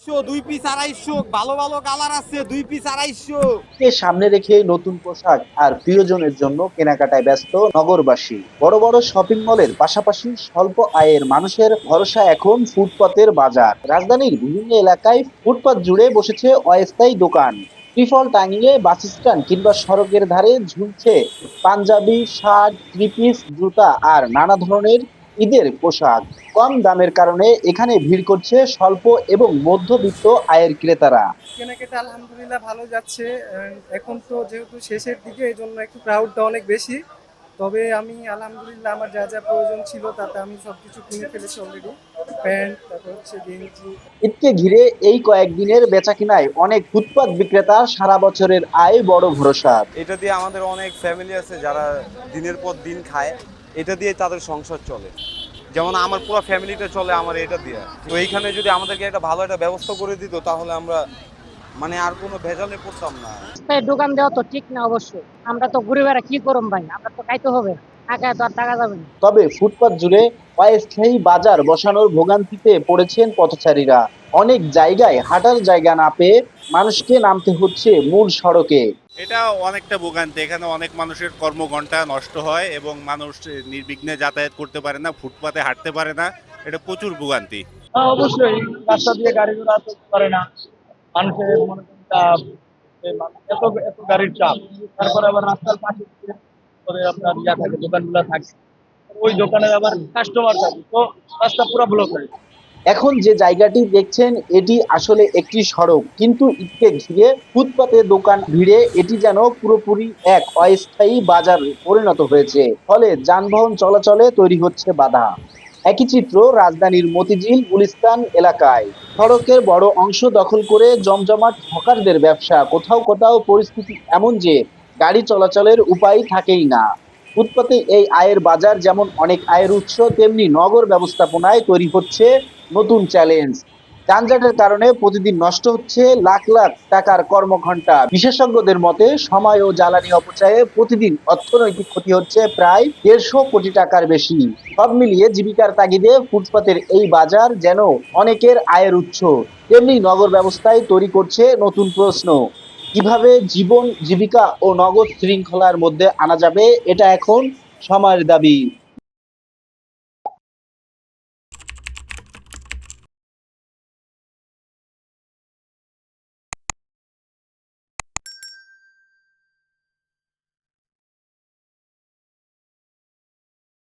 2 piece 250, ভালো ভালো colour আছে, 2 পিস 250। কে সামনে রেখে নতুন পোশাক আর প্রিয়জনের জন্য কেনাকাটায় ব্যস্ত নগরবাসী। বড় বড় শপিং মলের পাশাপাশি স্বল্প আয়ের মানুষের ভরসা এখন ফুটপাতের বাজার। রাজধানীর বিভিন্ন এলাকায় ফুটপাত জুড়ে বসেছে অস্থায়ী দোকান। ত্রিফল টাঙিয়ে বাস স্ট্যান্ড কিংবা সড়কের ধারে ঝুলছে পাঞ্জাবি, শার্ট, থ্রি পিস, জুতা আর নানা ধরনের ঈদের পোশাক। কম দামের কারণে এখানে ভিড় করছে স্বল্প এবং মধ্যবিত্ত আয়ের ক্রেতারা। কেনাকাটা আলহামদুলিল্লাহ ভালো যাচ্ছে। এখন তো যেহেতু শেষের দিকে এই জন্য একটু ক্রাউডটা অনেক বেশি। তবে আমি আলহামদুলিল্লাহ আমার যা যা প্রয়োজন ছিল তাতে আমি সবকিছু কিনে ফেলেছি অলরেডি। প্যান্ট, তারপর হচ্ছে গেঞ্জি। ঈদকে ঘিরে এই কয়েকদিনের বেচাকেনায় অনেক ফুটপাত বিক্রেতার সারা বছরের আয় বড় ভরসা। এটা দিয়ে আমাদের অনেক ফ্যামিলি আছে যারা দিনের পর দিন খায়, এটা দিয়ে তাদের সংসার চলে। যেমন আমার পুরো ফ্যামিলিটা চলে আমার এটা দিয়ে। তো এইখানে যদি আমাদেরকে একটা ভালো একটা ব্যবস্থা করে দিত তাহলে আমরা মানে আর কোনো ভেজালে পড়তাম না। রাস্তায় দোকান দেওয়া তো ঠিক না অবশ্যই। আমরা তো ঘুরে বেড়া কি করব ভাই, আমরা তো খাইতে হবে, না খায় তো আর টাকা যাবে না। তবে ফুটপাত জুড়ে অস্থায়ী বাজার বসানোর ভোগান্তিতে পড়েছেন পথচারীরা। অনেক জায়গায় হাঁটার জায়গা না পেয়ে মানুষকে নামতে হচ্ছে মূল সড়কে। এটা অনেকটা ভোগান্তি। এখানে অনেক মানুষের কর্মঘণ্টা নষ্ট হয় এবং মানুষ নির্বিঘ্নে যাতায়াত করতে পারে না, ফুটপাতে হাঁটতে পারে না। এটা প্রচুর ভোগান্তি। অবশ্যই রাস্তা দিয়ে গাড়ি ঘোড়া চলতে পারে না। মানুষের মনে করেন এত এত গাড়ির চাপ, তারপরে আবার রাস্তার পাশে করে আপনার থাকে, দোকানগুলো থাকে, ওই দোকানে আবার কাস্টমার থাকে, তো রাস্তা পুরো ব্লক হয়ে যায়। এখন যে জায়গাটি দেখছেন এটি আসলে একটি সড়ক, কিন্তু ঈদকে ঘিরে ফুটপাতে দোকান ভিড়ে এটি যেন পুরোপুরি এক অস্থায়ী বাজারে পরিণত হয়েছে। ফলে যানবাহন চলাচলে তৈরি হচ্ছে বাধা। একই চিত্র রাজধানীর মতিঝিল গুলিস্তান এলাকায়। সড়কের বড় অংশ দখল করে জমজমাট হকারদের ব্যবসা। কোথাও কোথাও পরিস্থিতি এমন যে গাড়ি চলাচলের উপায় থাকেই না। ফুটপাতে এই আয়ের বাজার যেমন অনেক আয়ের উৎস, তেমনি নগর ব্যবস্থাপনায় তৈরি হচ্ছে নতুন চ্যালেঞ্জ। যানজটের কারণে প্রতিদিন নষ্ট হচ্ছে লাখ লাখ টাকার কর্মঘণ্টা। বিশেষজ্ঞদের মতে সময় ও জ্বালানি অপচয়ে প্রতিদিন অর্থনৈতিক ক্ষতি হচ্ছে প্রায় 150 কোটি টাকার বেশি। সব মিলিয়ে জীবিকার তাগিদে ফুটপাতের এই বাজার যেন অনেকের আয়ের উৎস, তেমনি নগর ব্যবস্থায় তৈরি করছে নতুন প্রশ্ন। কিভাবে জীবন জীবিকা ও নগদ শৃঙ্খলার মধ্যে আনা যাবে, এটা এখন সময়ের দাবি।